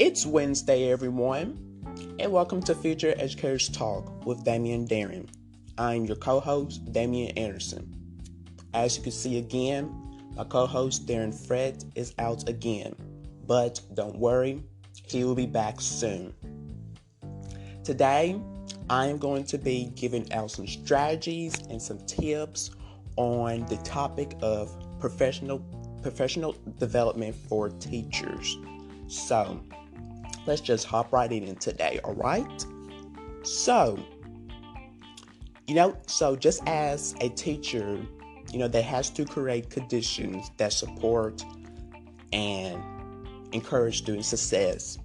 It's Wednesday, everyone, and welcome to Future Educators Talk with Damian Darren. I'm your co-host, Damian Anderson. As you can see again, my co-host, Darren Fred, is out again, but don't worry, he will be back soon. Today, I am going to be giving out some strategies and some tips on the topic of professional development for teachers. So, let's just hop right in today, all right? So just as a teacher, that has to create conditions that support and encourage student success.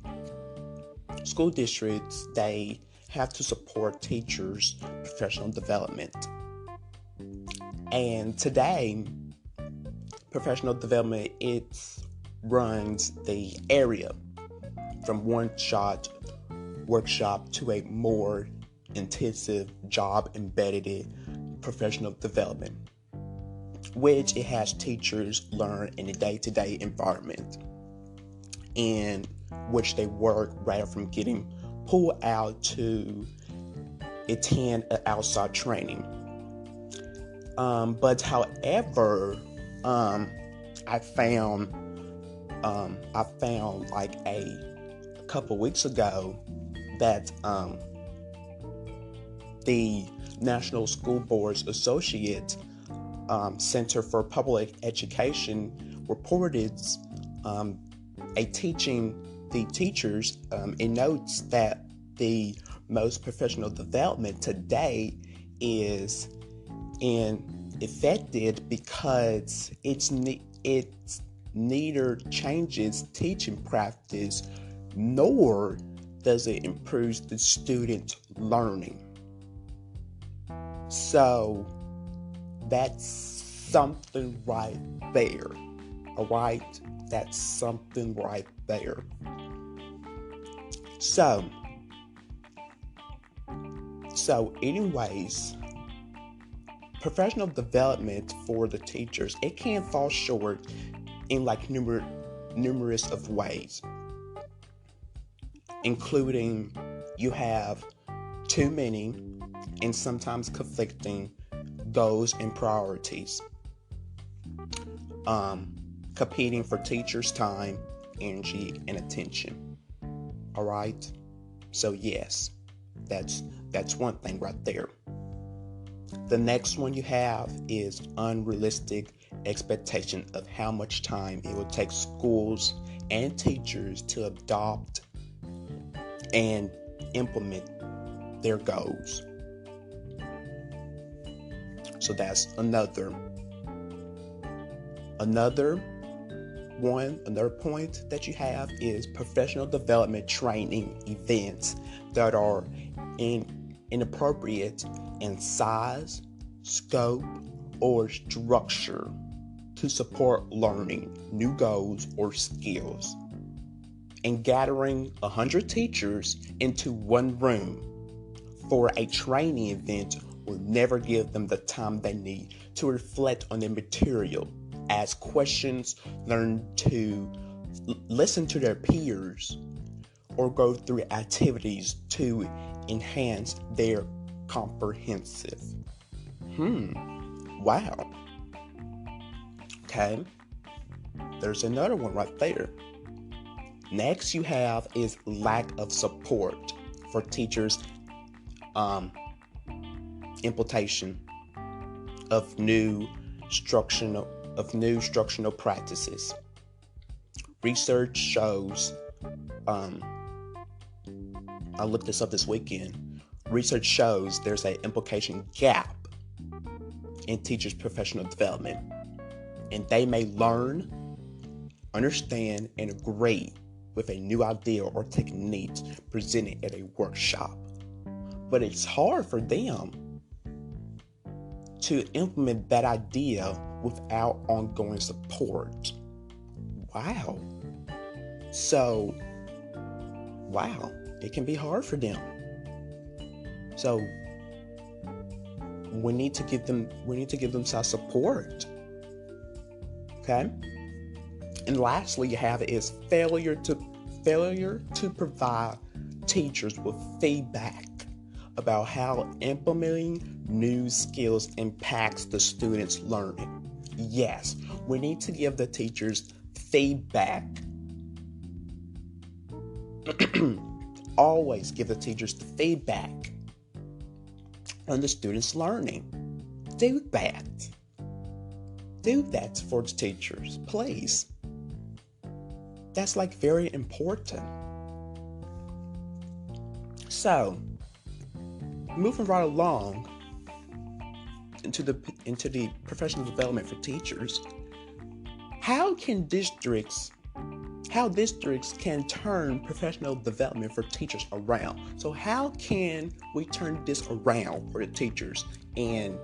School districts, they have to support teachers' professional development. And today, professional development, it runs the area from one-shot workshop to a more intensive job-embedded professional development, which it has teachers learn in a day-to-day environment, in which they work rather from getting pulled out to attend an outside training. But however, I found like a couple weeks ago that the National School Boards Associate Center for Public Education reported the teachers it notes that the most professional development today is affected because it's neither changes teaching practice nor does it improve the student learning. So that's something right there. All right? That's something right there. So anyways, professional development for the teachers, it can fall short in like numerous of ways, including you have too many and sometimes conflicting goals and priorities, competing for teachers' time, energy, and attention. All right, so yes, that's one thing right there. The next one you have is unrealistic expectation of how much time it will take schools and teachers to adopt and implement their goals. So that's another point that you have is professional development training events that are inappropriate in size, scope, or structure to support learning new goals or skills. And gathering 100 teachers into one room for a training event will never give them the time they need to reflect on the material, ask questions, learn to listen to their peers, or go through activities to enhance their comprehensive. Wow. Okay. There's another one right there. Next you have is lack of support for teachers' implementation of new instructional practices. Research shows, I looked this up this weekend. Research shows there's an implication gap in teachers' professional development, and they may learn, understand, and agree with a new idea or technique presented at a workshop, but it's hard for them to implement that idea without ongoing support. Wow. So, it can be hard for them. So, we need to give them some support. Okay? And lastly, you have is failure failure to provide teachers with feedback about how implementing new skills impacts the students' learning. Yes, we need to give the teachers feedback. Always give the teachers the feedback on the students' learning. Do that. Do that for the teachers, please. That's like very important. So, moving right along into the professional development for teachers, how districts can turn professional development for teachers around? So how can we turn this around for the teachers in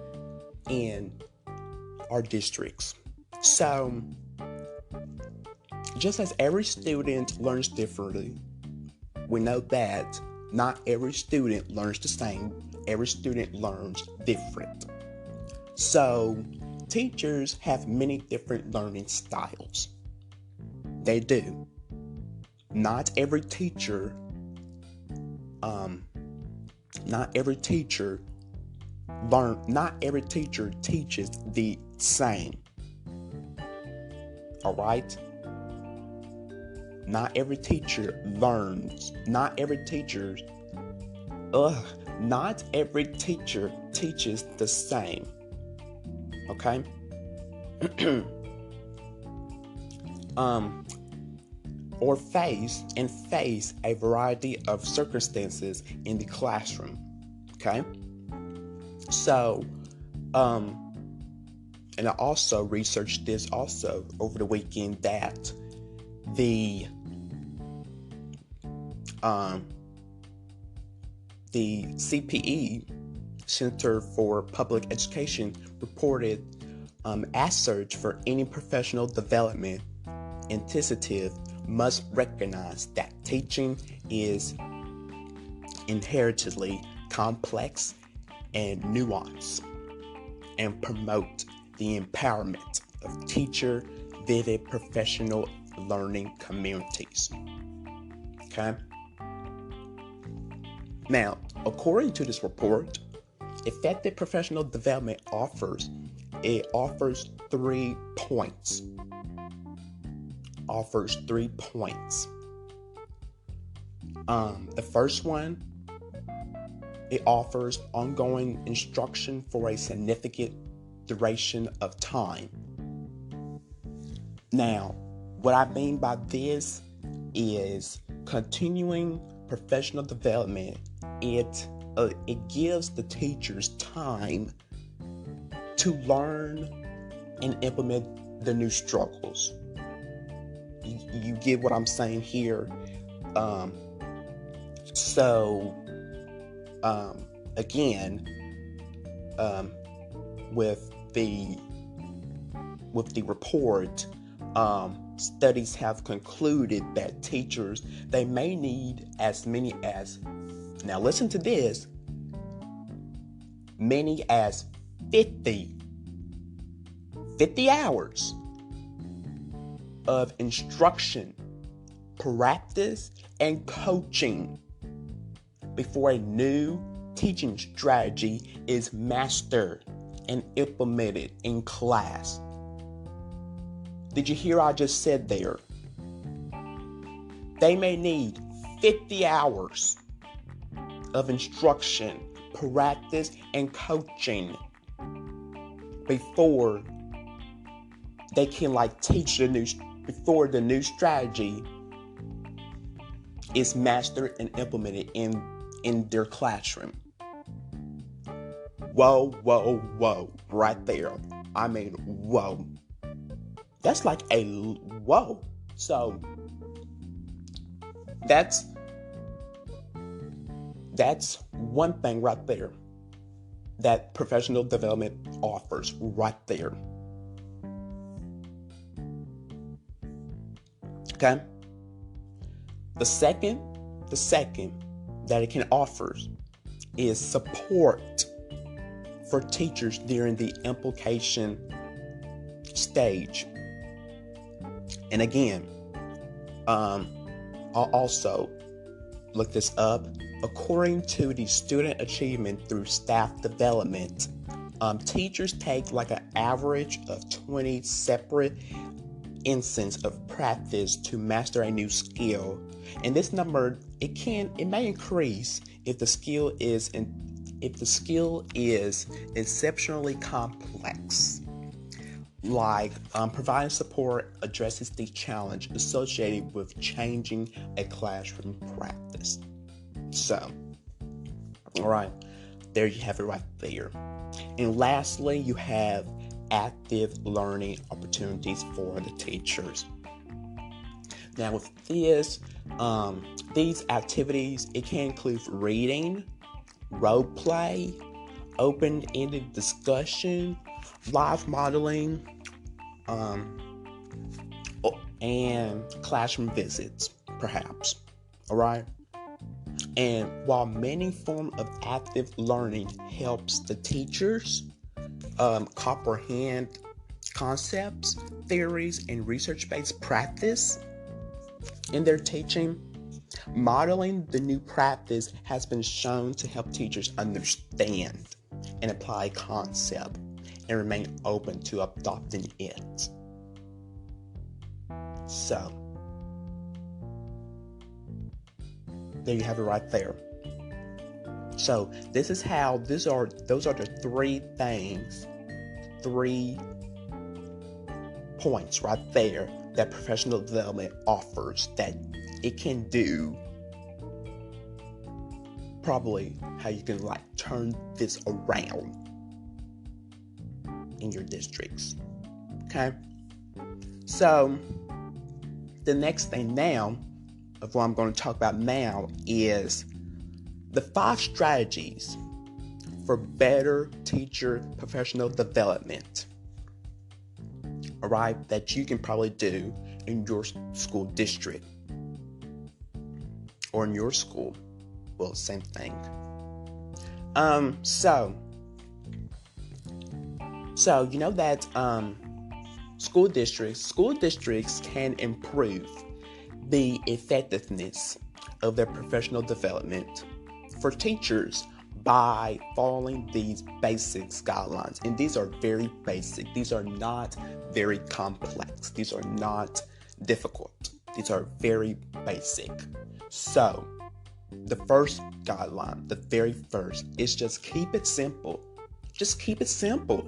our districts? So just as every student learns differently, we know that not every student learns the same. Every student learns different. So teachers have many different learning styles. They do. Not every teacher teaches the same. All right? Not every teacher learns. Not every teacher teaches the same. Okay? Or face a variety of circumstances in the classroom. Okay? So, and I also researched this also over the weekend that the CPE, Center for Public Education, reported as such for any professional development initiative must recognize that teaching is inherently complex and nuanced, and promote the empowerment of teacher-vivid professional learning communities. Okay? Now, according to this report, effective professional development offers 3 points. The first one, it offers ongoing instruction for a significant duration of time. Now, what I mean by this is continuing professional development. It gives the teachers time to learn and implement the new struggles. You get what I'm saying here? Again, with the report, studies have concluded that teachers, they may need as many as, now listen to this, many as 50 hours of instruction, practice, and coaching before a new teaching strategy is mastered and implemented in class. Did you hear I just said there? They may need 50 hours of instruction, practice, and coaching before they can teach before the new strategy is mastered and implemented in their classroom. Whoa, right there. I mean, whoa. That's like a whoa. So that's one thing right there that professional development offers right there. Okay? The second that it can offer is support for teachers during the implication stage. And again, I'll also look this up. According to the student achievement through staff development, teachers take like an average of 20 separate instances of practice to master a new skill, and this number it may increase if the skill is exceptionally complex. Like providing support addresses the challenge associated with changing a classroom practice. So, all right, there you have it right there. And lastly, you have active learning opportunities for the teachers. Now, with this, these activities, it can include reading, role play, open-ended discussion, live modeling, and classroom visits, perhaps. All right. And while many forms of active learning helps the teachers comprehend concepts, theories, and research-based practice in their teaching, modeling the new practice has been shown to help teachers understand and apply concept and remain open to adopting it. So, there you have it right there. So, those are the 3 points right there that professional development offers that it can do. Probably how you can turn this around in your districts. Okay? So, the next thing now of what I'm going to talk about now is the 5 strategies for better teacher professional development. All right, that you can probably do in your school district or in your school. Well, same thing. So you know that school districts can improve the effectiveness of their professional development for teachers by following these basic guidelines. And these are very basic. These are not very complex. These are not difficult. These are very basic. So, the first guideline, the very first, is just keep it simple. Just keep it simple.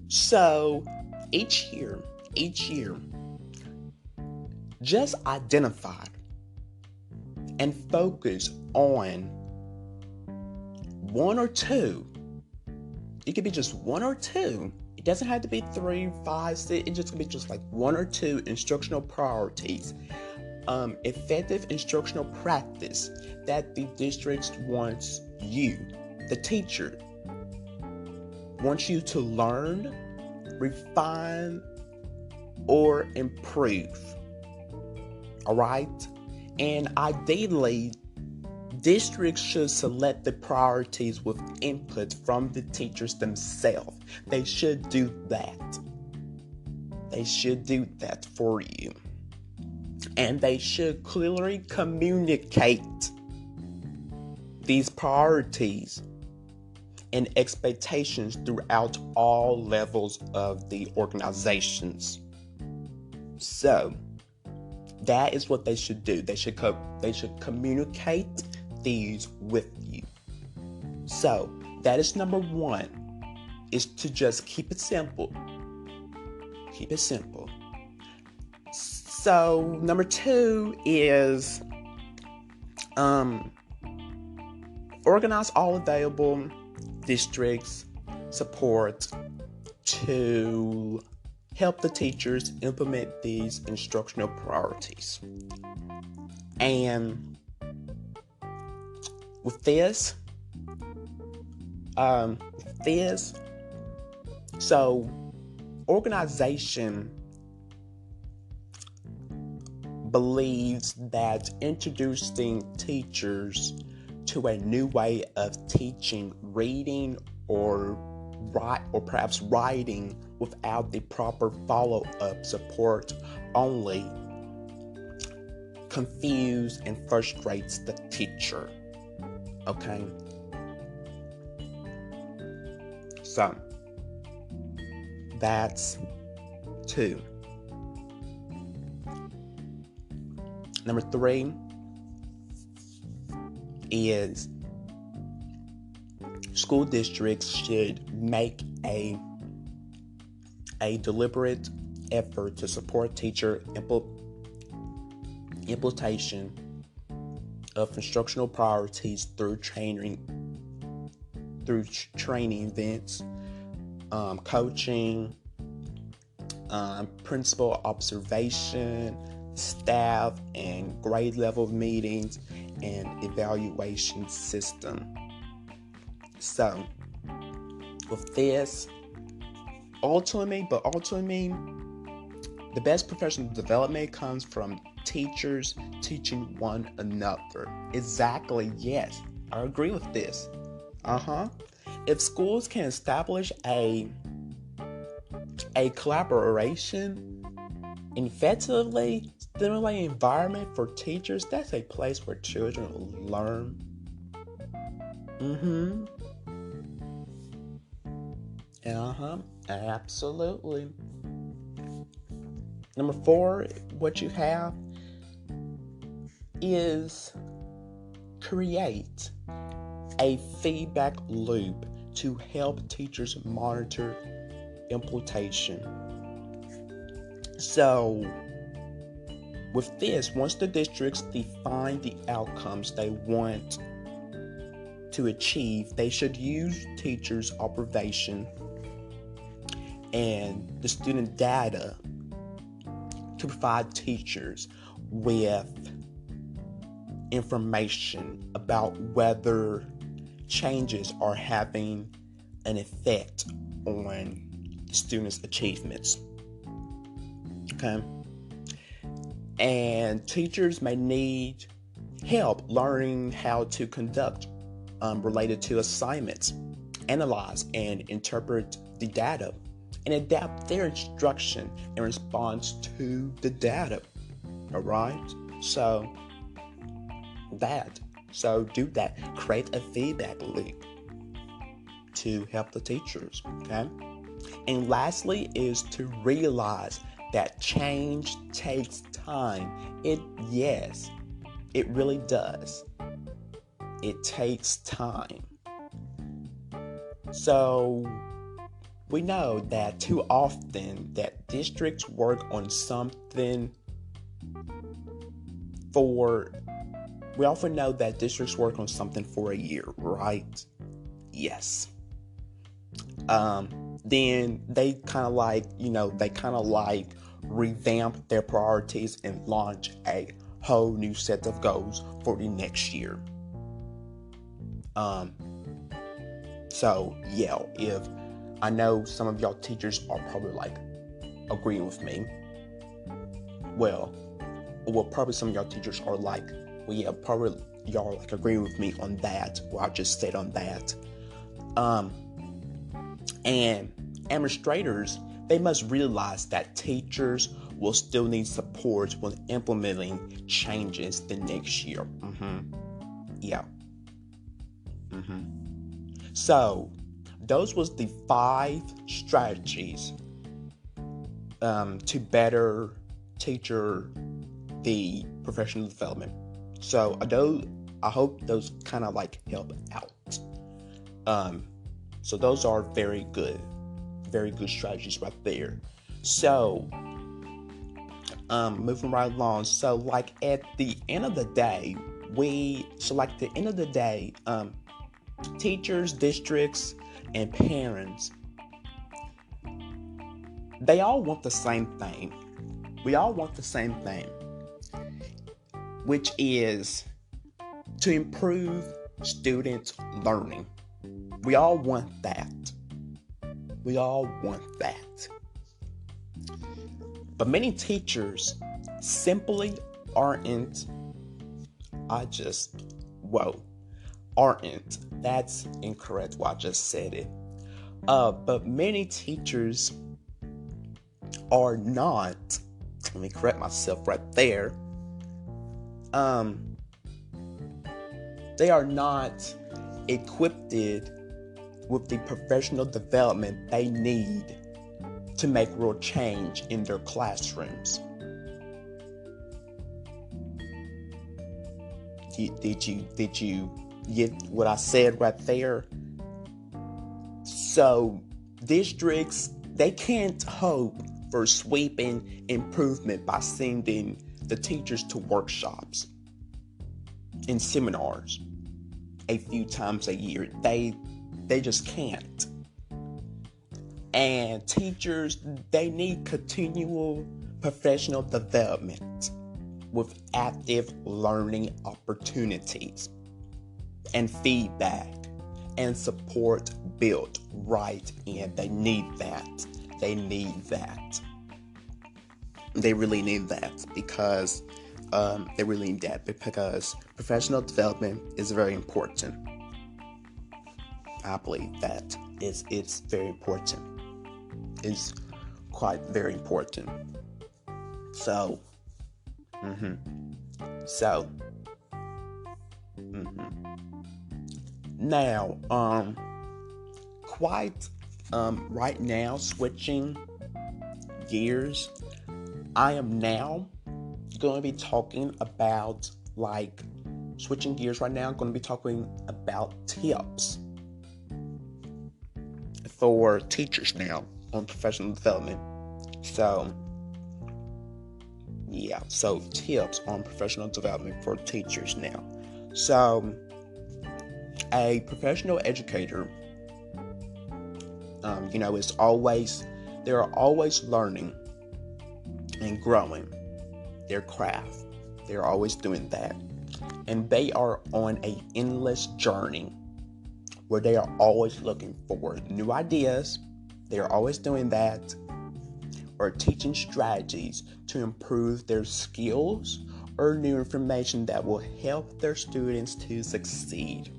So, each year, just identify and focus on 1 or 2. It could be just 1 or 2. It doesn't have to be 3, 5, 6. It just could be just like 1 or 2 instructional priorities. Effective instructional practice that the district wants you, the teacher, wants you to learn, refine, or improve. All right? And ideally, districts should select the priorities with input from the teachers themselves. They should do that. They should do that for you. And they should clearly communicate these priorities and expectations throughout all levels of the organizations. So, that is what they should do. They should communicate these with you. So, that is number 1, is to just keep it simple. Keep it simple. So, number 2 is organize all available districts support to help the teachers implement these instructional priorities. And with this, so organization believes that introducing teachers to a new way of teaching reading or perhaps writing without the proper follow-up support only confuse and frustrates the teacher. Okay? So, that's 2. Number 3 is school districts should make a deliberate effort to support teacher implementation of instructional priorities through training events, coaching, principal observation, staff and grade level meetings, and evaluation system. So, with this, ultimately, the best professional development comes from teachers teaching one another. Exactly, yes. I agree with this. If schools can establish a collaboration, effectively stimulating environment for teachers, that's a place where children will learn. Absolutely. Number 4, what you have is create a feedback loop to help teachers monitor implementation. So, with this, once the districts define the outcomes they want to achieve, they should use teachers' observation and the student data to provide teachers with information about whether changes are having an effect on the students' achievements. Okay? And teachers may need help learning how to conduct related to assignments, analyze and interpret the data, and adapt their instruction in response to the data. All right? So do that. Create a feedback loop to help the teachers. Okay? And lastly is to realize that change takes time. It really does. It takes time. So we know that too often that districts work on something we often know that districts work on something for a year, right? Yes. Then they kind of revamp their priorities and launch a whole new set of goals for the next year. So yeah, if I know some of y'all teachers are probably agreeing with me. Well, probably some of y'all teachers are probably y'all agreeing with me on that. Well, I just said on that. And administrators, they must realize that teachers will still need support when implementing changes the next year. Yeah. So, those was the 5 strategies to better teacher the professional development. So, I hope those kind of help out. So those are very good strategies right there. So, moving right along. So, at the end of the day, teachers, districts, and parents, they all want the same thing. We all want the same thing, which is to improve students' learning. We all want that. But many teachers simply aren't. That's incorrect. Well, I just said it. But many teachers are not. Let me correct myself right there. um, they are not equipped with the professional development they need to make real change in their classrooms. Did you get what I said right there? So districts, they can't hope for sweeping improvement by sending the teachers to workshops and seminars a few times a year. They just can't. And teachers, they need continual professional development with active learning opportunities and feedback and support built right in. They need that. They need that. They really need that because professional development is very important. I believe that it's very important. It's quite very important. So, now, right now, switching gears, I am now going to be talking about, switching gears right now, I'm going to be talking about tips for teachers now on professional development. So tips on professional development for teachers now. So, a professional educator, they're always learning and growing their craft. They're always doing that. And they are on an endless journey where they are always looking for new ideas. They are always doing that, or teaching strategies to improve their skills or new information that will help their students to succeed.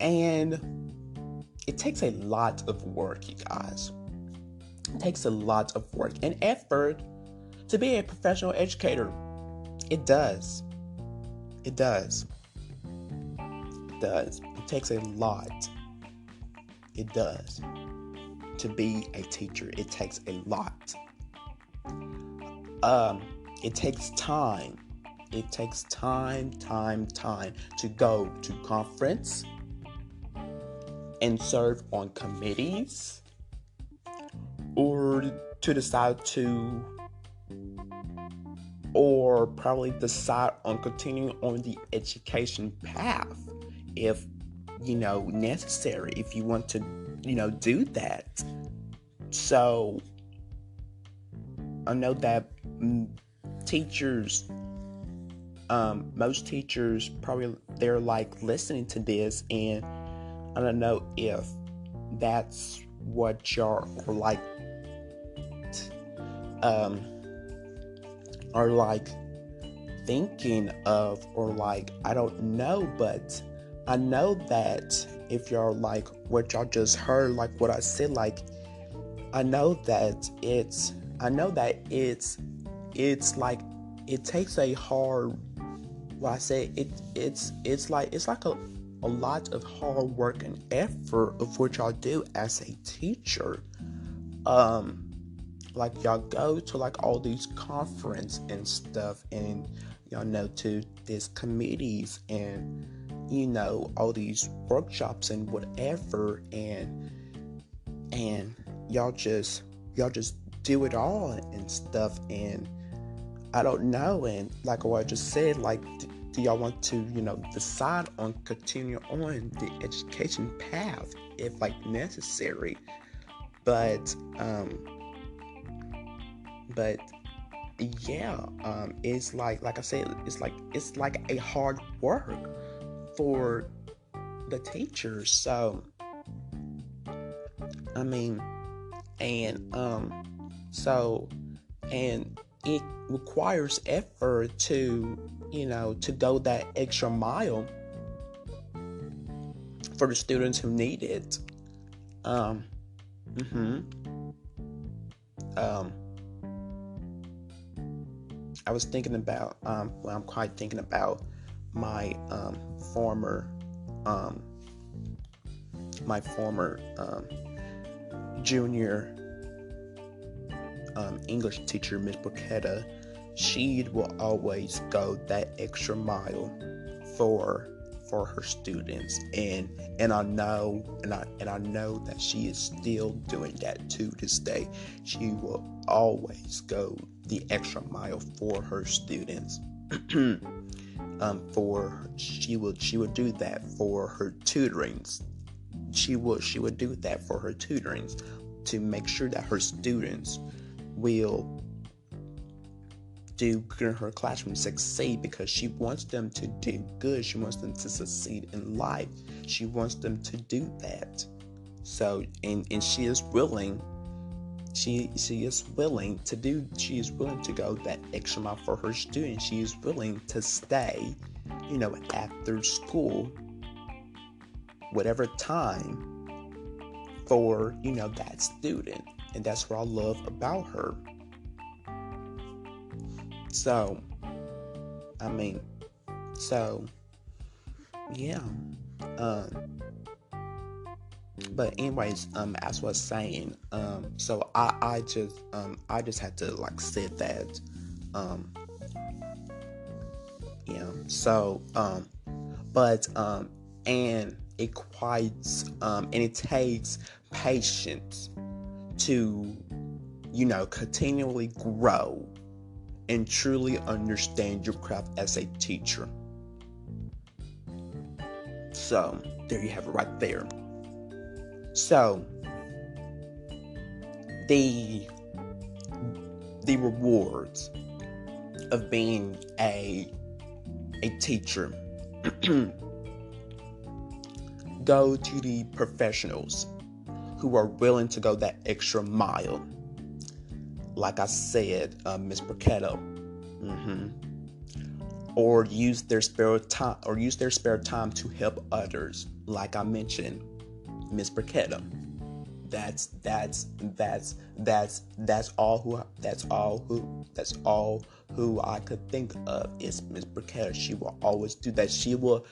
And it takes a lot of work, you guys. It takes a lot of work and effort to be a professional educator. It does. It does. It does. It takes a lot. It does. To be a teacher, it takes a lot. It takes time. It takes time to go to conference and serve on committees, or to decide to, or probably decide on continuing on the education path if necessary, if you want to do that. So I know that teachers, most teachers probably, they're listening to this, and I don't know if that's what y'all are thinking of, or I don't know, but I know that if y'all what y'all just heard, what I said, I know that it's it takes a hard, I say it's like a lot of hard work and effort of what y'all do as a teacher. Y'all go to all these conference and stuff, and y'all to these committees and all these workshops and whatever, and y'all just do it all and stuff. And I don't know, and what I just said, do y'all want to decide on continuing on the education path if necessary? But yeah, it's like I said, it's like a hard work for the teachers. So I mean, and it requires effort to to go that extra mile for the students who need it. I was thinking about, I'm quite thinking about my former, um, junior English teacher, Miss Burketta. She will always go that extra mile for her students, and I know that she is still doing that to this day. She will always go the extra mile for her students. She would do that for her tutorings. She would do that for her tutorings to make sure that her students will do good in her classroom, succeed, because she wants them to do good. She wants them to succeed in life. She wants them to do that. So, and she is willing. She is willing to go that extra mile for her students. She is willing to stay, after school, whatever time, for, that student. And that's what I love about her. So, yeah. But anyways, as I was saying, so I just had to like say that, so, and it takes patience to, continually grow and truly understand your craft as a teacher. So, there you have it right there. So, the rewards of being a teacher go to the professionals who are willing to go that extra mile. Like I said, Miss Burketta, or use their spare time to help others. Like I mentioned, Miss Burketta. That's all who I could think of is Miss Burketta. She will always do that. She will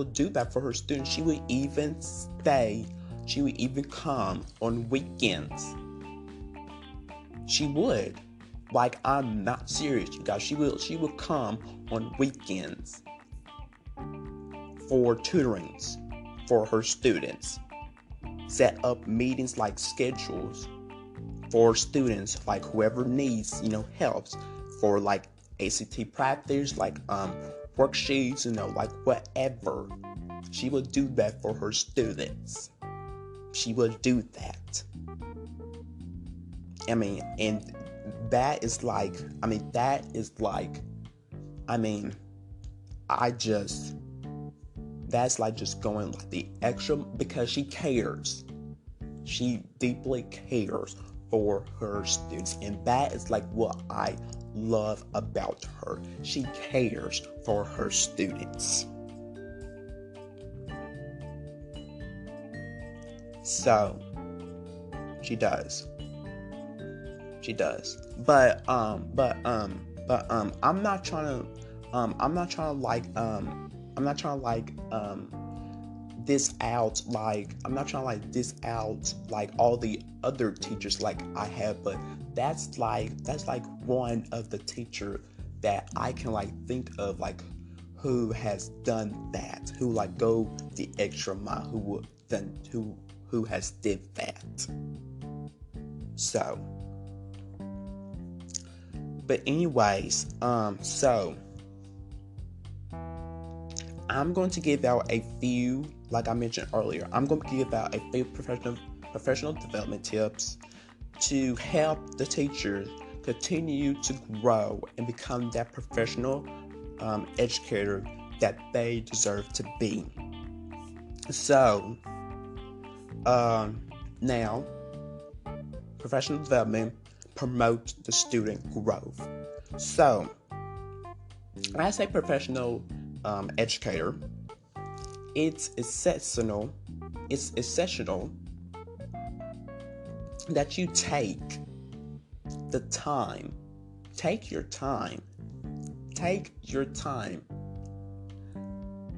do that for her students. She will even come on weekends. She would. Like, I'm not serious, you guys. She will come on weekends for tutorings for her students. Set up meetings, like schedules for students, like whoever needs, helps for like ACT practice, like worksheets, like whatever. She will do that for her students. She will do that. And that's like just going like the extra, because she cares. She deeply cares for her students, and that is like what I love about her. She cares for her students. So she does. But I'm not trying to diss out, like all the other teachers like I have, but that's like one of the teacher that I can like think of, like who has done that, who like go the extra mile, who has did that. So, but anyways, so I'm going to give out a few, like I mentioned earlier, I'm going to give out a few professional development tips to help the teachers continue to grow and become that professional educator that they deserve to be. So, now, professional development promotes the student growth. So, as a professional educator, it's essential that you take the time take your time. Take your time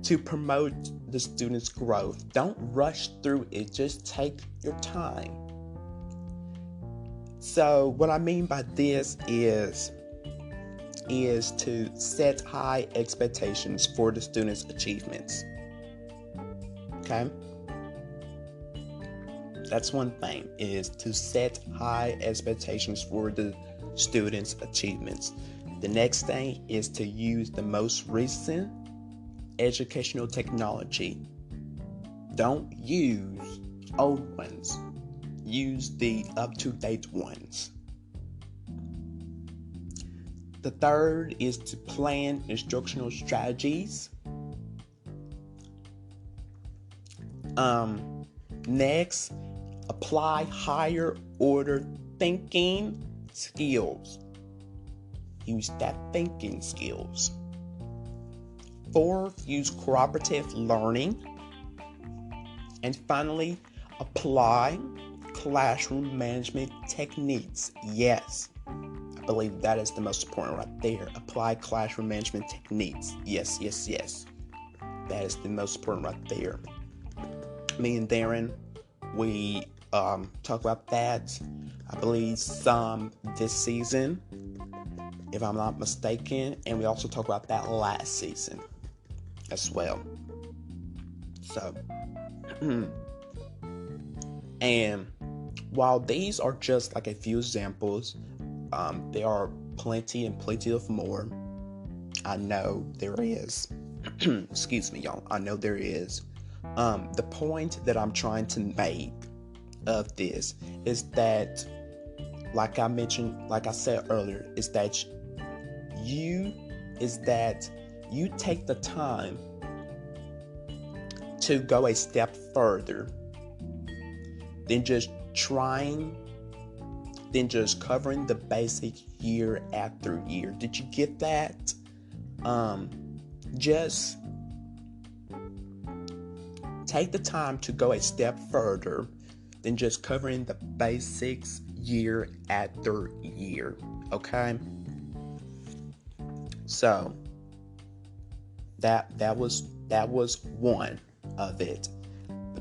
to promote the students' growth. Don't rush through it. Just take your time. So what I mean by this is to set high expectations for the students' achievements. Okay? That's one thing, is to set high expectations for the students' achievements. The next thing is to use the most recent educational technology. Don't use old ones. Use the up-to-date ones. The third is to plan instructional strategies. Next, apply higher order thinking skills. Use that thinking skills. Fourth, use cooperative learning. And finally, apply classroom management techniques. Yes, I believe that is the most important right there. Apply classroom management techniques. Yes. That is the most important right there. Me and Darren, we talk about that, I believe, some this season, if I'm not mistaken, and we also talk about that last season as well. So, and while these are just like a few examples, there are plenty of more. I know there is. Excuse me, y'all. I know there is. The point that I'm trying to make of this is that, like I said earlier, is that you take the time to go a step further than just covering the basic year after year. Did you get that? Just take the time to go a step further than just covering the basics year after year. Okay? So that was one of it.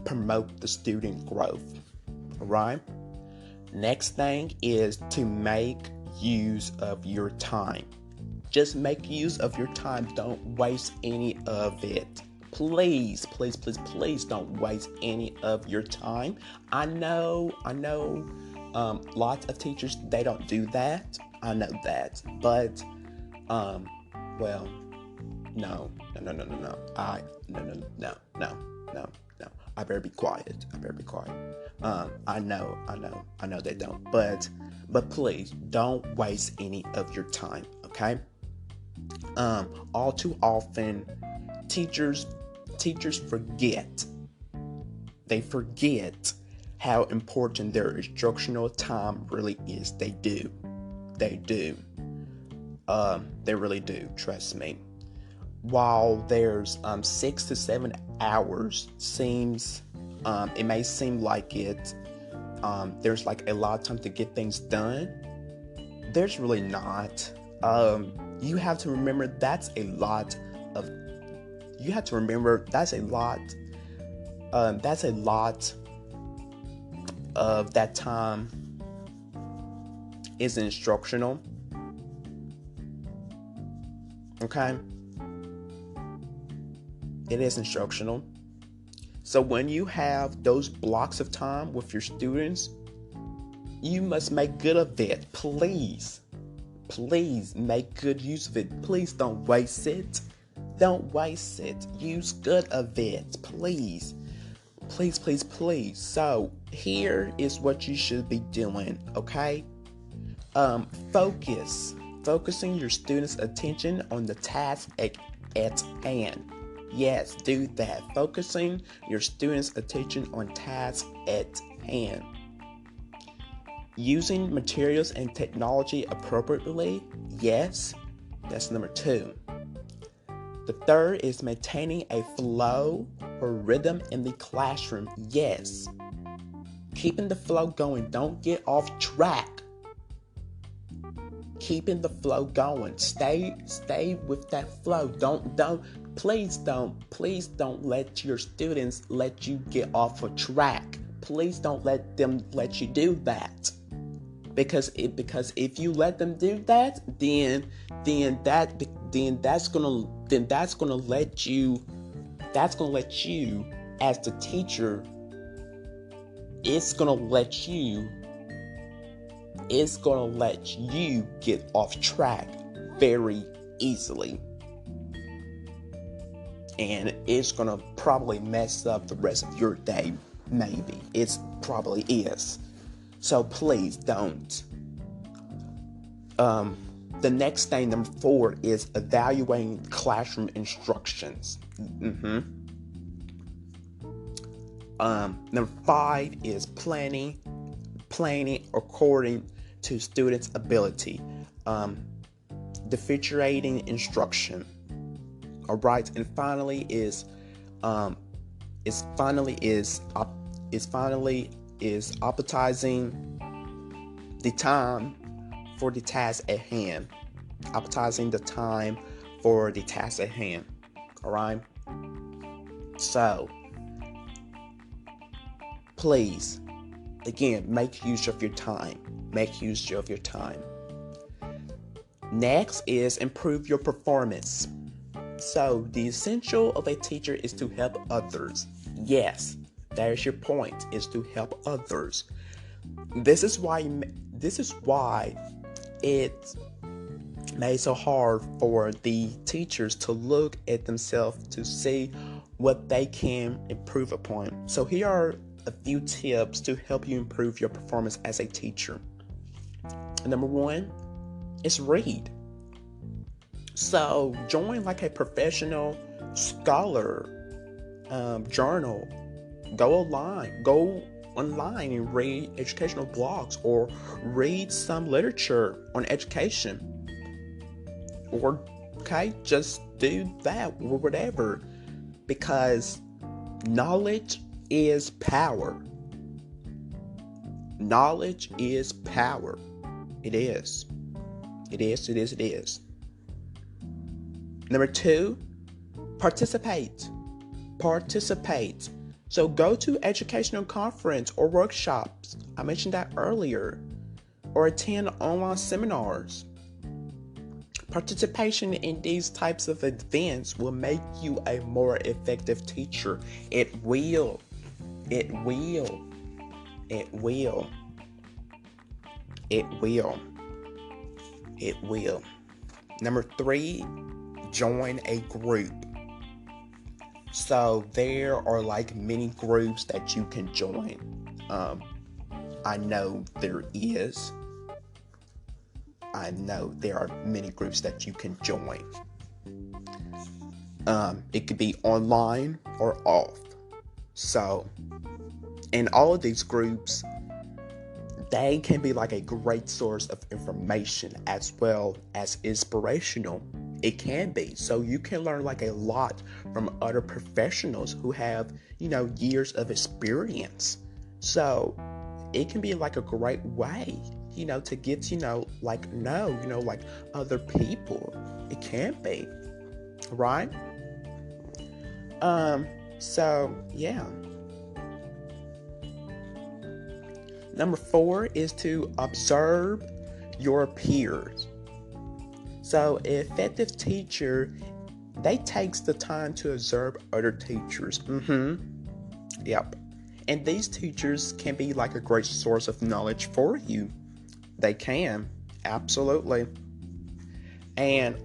Promote the student growth. Alright? Next thing is to make use of your time. Just make use of your time. Don't waste any of it. Please don't waste any of your time. I know, lots of teachers, they don't do that. I know that. But, well, no. I better be quiet. I know they don't. But please, don't waste any of your time, okay? All too often, teachers forget. They forget how important their instructional time really is. They do. They really do. Trust me. While there's 6 to 7 hours, it may seem like there's like a lot of time to get things done. There's really not. You have to remember that's a lot of that time is instructional. Okay? It is instructional. So when you have those blocks of time with your students, you must make good of it. Please make good use of it. Please don't waste it. Use good of it. Please. So here is what you should be doing, okay? Focusing your students' attention on the task at hand. Yes, do that. Focusing your students' attention on tasks at hand. Using materials and technology appropriately. Yes, that's number 2. The third is maintaining a flow or rhythm in the classroom. Yes. Keeping the flow going. Don't get off track. keeping the flow going. Stay with that flow. Please don't let your students let you get off a track. Please don't let them let you do that. Because if you let them do that, then that's gonna let you as the teacher, it's gonna let you get off track very easily. And it's gonna probably mess up the rest of your day, maybe. It probably is. So please don't. The next thing, number 4, is evaluating classroom instructions. Number 5 is planning according to students' ability. Differentiating instruction. All right, and finally is optimizing the time for the task at hand. All right. So, please, again, make use of your time. Next is improve your performance. So, the essential of a teacher is to help others. Yes, that is your point, is to help others. This is why it made so hard for the teachers to look at themselves to see what they can improve upon. So here are a few tips to help you improve your performance as a teacher. Number 1 is read. So join like a professional scholar journal. Go online and read educational blogs, or read some literature on education, or just do that or whatever, because knowledge is power. It is. Number 2, participate. So go to educational conference or workshops. I mentioned that earlier. Or attend online seminars. Participation in these types of events will make you a more effective teacher. It will. Number 3, join a group. So there are like many groups that you can join. I know there are many groups that you can join. It could be online or off. So, in all of these groups, they can be like a great source of information as well as inspirational. It can be. So you can learn like a lot from other professionals who have, years of experience. So it can be like a great way, to get, know other people. It can be. Right? So yeah. Number 4 is to observe your peers. So an effective teacher, they takes the time to observe other teachers. Yep. And these teachers can be like a great source of knowledge for you. They can. Absolutely. And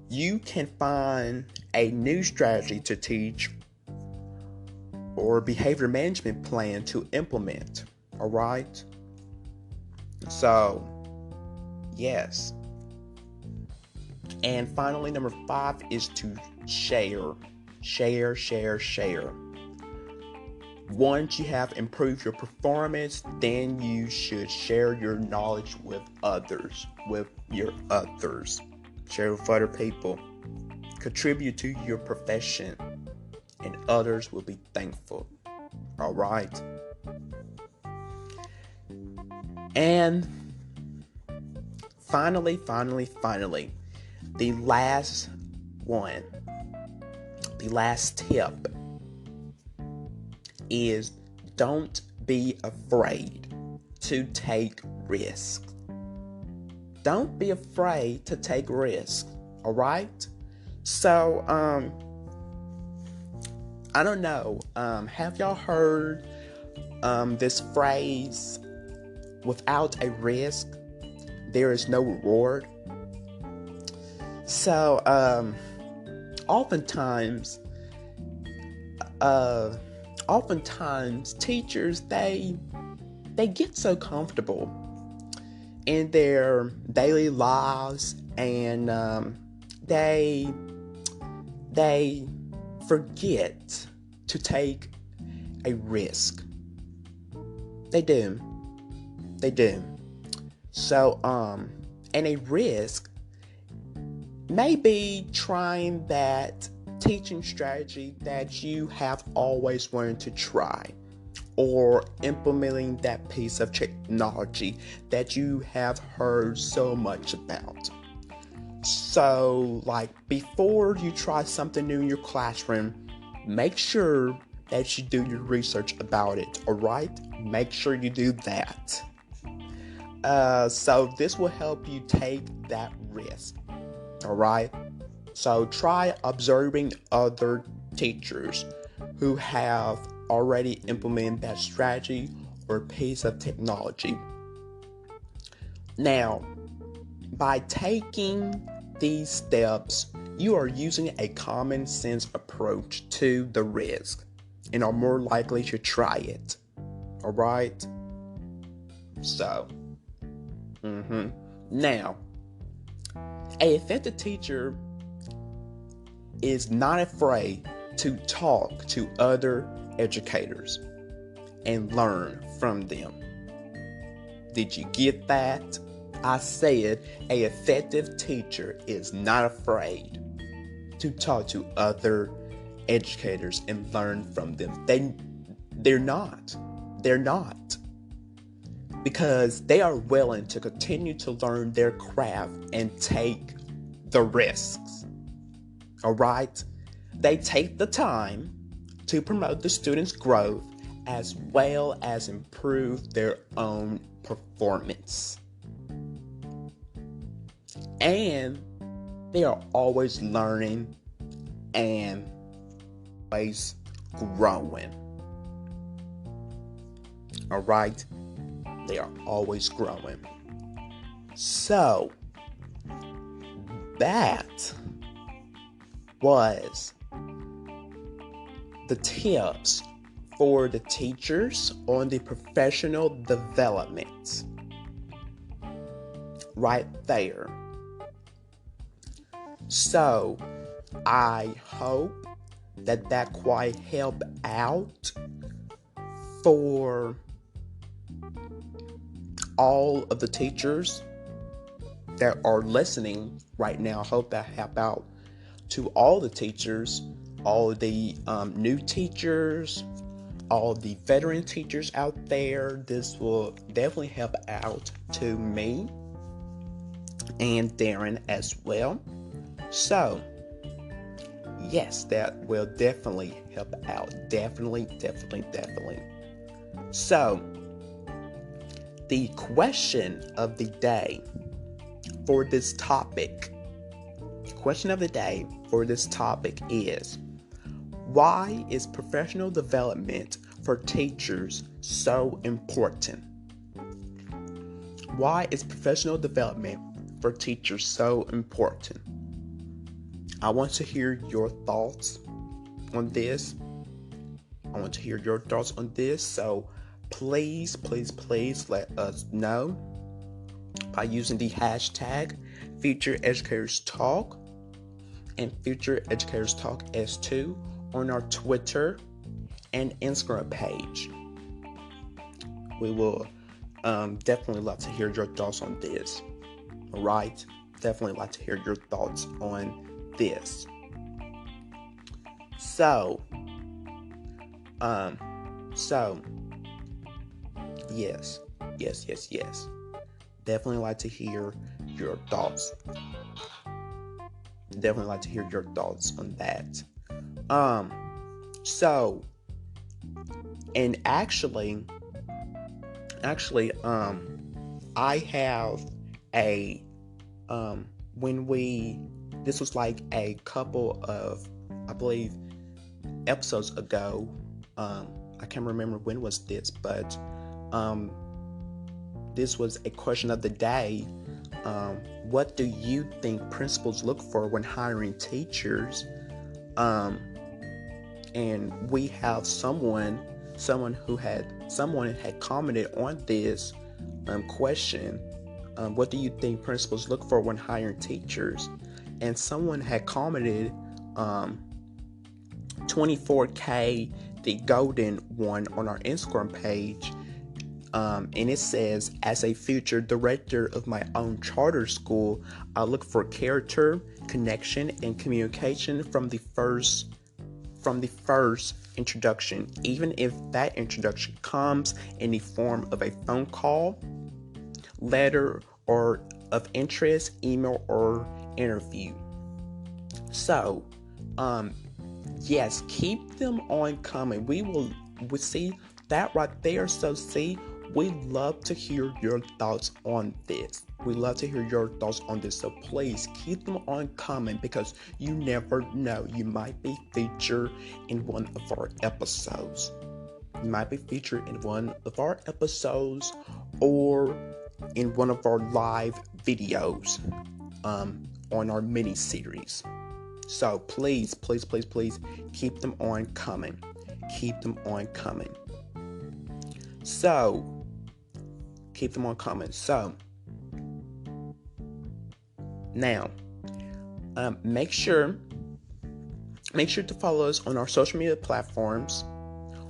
you can find a new strategy to teach or behavior management plan to implement. All right? So, yes. And finally, number 5 is to share. Once you have improved your performance, then you should share your knowledge with others. Share with other people. Contribute to your profession, and others will be thankful. All right. And finally, the last one, the last tip is don't be afraid to take risks. Don't be afraid to take risks, all right? So, I don't know, have y'all heard this phrase, without a risk, there is no reward? So, oftentimes teachers, they get so comfortable in their daily lives, and they forget to take a risk. They do. So, and a risk may be trying that teaching strategy that you have always wanted to try, or implementing that piece of technology that you have heard so much about. So, like, before you try something new in your classroom, make sure that you do your research about it, all right? Make sure you do that. So this will help you take that risk, all right? So try observing other teachers who have already implemented that strategy or piece of technology. Now, by taking these steps, you are using a common sense approach to the risk and are more likely to try it. All right? So, now, a effective teacher is not afraid to talk to other educators and learn from them. Did you get that? I said a effective teacher is not afraid to talk to other educators and learn from them. They're not. Because they are willing to continue to learn their craft and take the risks. All right? They take the time to promote the students' growth as well as improve their own performance. And they are always learning and always growing. All right? They are always growing. So, that was the tips for the teachers on the professional development. Right there. So, I hope that quite helped out for all of the teachers that are listening right now. I hope that helped out to all the teachers, all the new teachers, all the veteran teachers out there. This will definitely help out to me and Darren as well. So, yes, that will definitely help out. Definitely. So, the question of the day for this topic is, why is professional development for teachers so important? Why is professional development for teachers so important? I want to hear your thoughts on this. So please let us know by using the hashtag Future Educators Talk and Future Educators Talk S2 on our Twitter and Instagram page. We will definitely love to hear your thoughts on this. All right? Definitely like to hear your thoughts on this. So, yes. Yes. Definitely like to hear your thoughts. Definitely like to hear your thoughts on that. So, and actually, I have a, when this was like a couple of, I believe, episodes ago. I can't remember when was this, but this was a question of the day. What do you think principals look for when hiring teachers? And we have someone had commented on this question. What do you think principals look for when hiring teachers? And someone had commented 24K, the golden one, on our Instagram page. And it says, as a future director of my own charter school, I look for character, connection, and communication from the first introduction, even if that introduction comes in the form of a phone call, letter, or of interest, email, or interview. So, yes, keep them on coming. We see that right there. So see, we love to hear your thoughts on this. So please keep them on coming, because you never know. You might be featured in one of our episodes. Or in one of our live videos on our mini series. So please keep them on coming. So now, make sure to follow us on our social media platforms,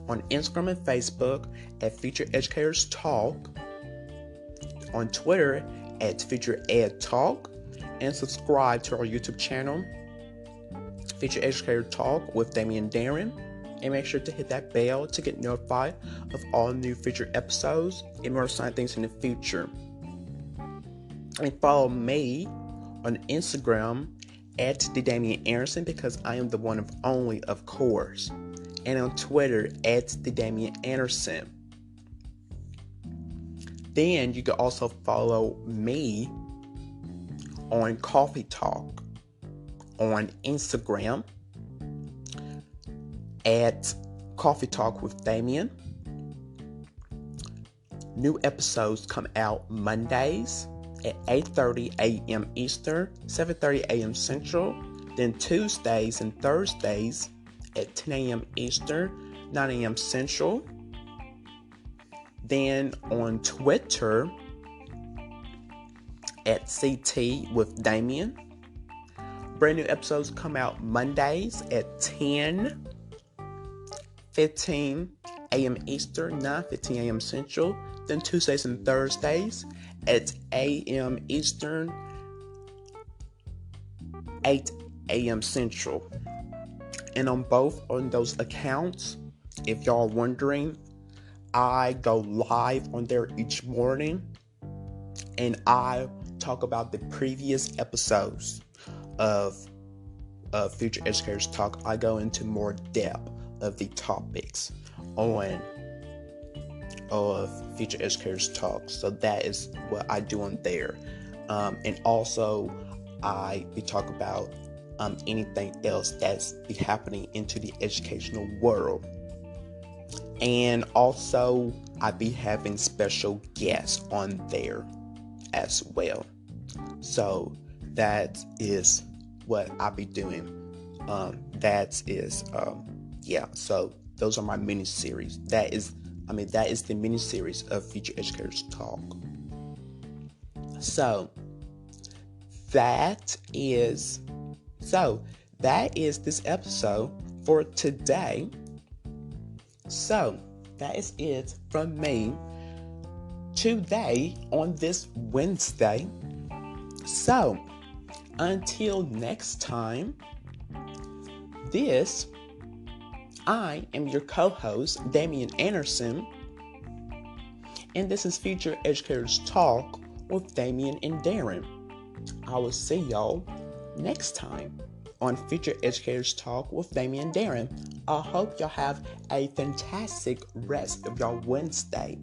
on Instagram and Facebook at Future Educators Talk, on Twitter at Future Ed Talk, and subscribe to our YouTube channel, Future Educator Talk with Damian Darren. And make sure to hit that bell to get notified of all new future episodes and more exciting things in the future. And follow me on Instagram at the Damian Anderson, because I am the one of only, of course. And on Twitter at the Damian Anderson. Then you can also follow me on Coffee Talk on Instagram at Coffee Talk with Damian. New episodes come out Mondays at 8:30 a.m. Eastern, 7:30 a.m. Central. Then Tuesdays and Thursdays at 10 a.m. Eastern, 9 a.m. Central. Then on Twitter at CT with Damian. Brand new episodes come out Mondays at 10:15 a.m. Eastern, 9:15 a.m. Central. Then Tuesdays and Thursdays at 8 a.m. Eastern, 8 a.m. Central. And on those accounts, if y'all are wondering, I go live on there each morning, and I talk about the previous episodes of Future Educators Talk. I go into more depth of the topics of Future Educators Talk. So that is what I do on there. And also, we talk about anything else that's be happening into the educational world. And also, I be having special guests on there as well. So that is what I be doing. So those are my mini series. That is the mini series of Future Educators Talk. So that is this episode for today. So that is it from me today on this Wednesday. So until next time, I am your co-host, Damian Anderson, And this is Future Educators Talk with Damian and Darren. I will see y'all next time on Future Educators Talk with Damian and Darren. I hope y'all have a fantastic rest of your Wednesday.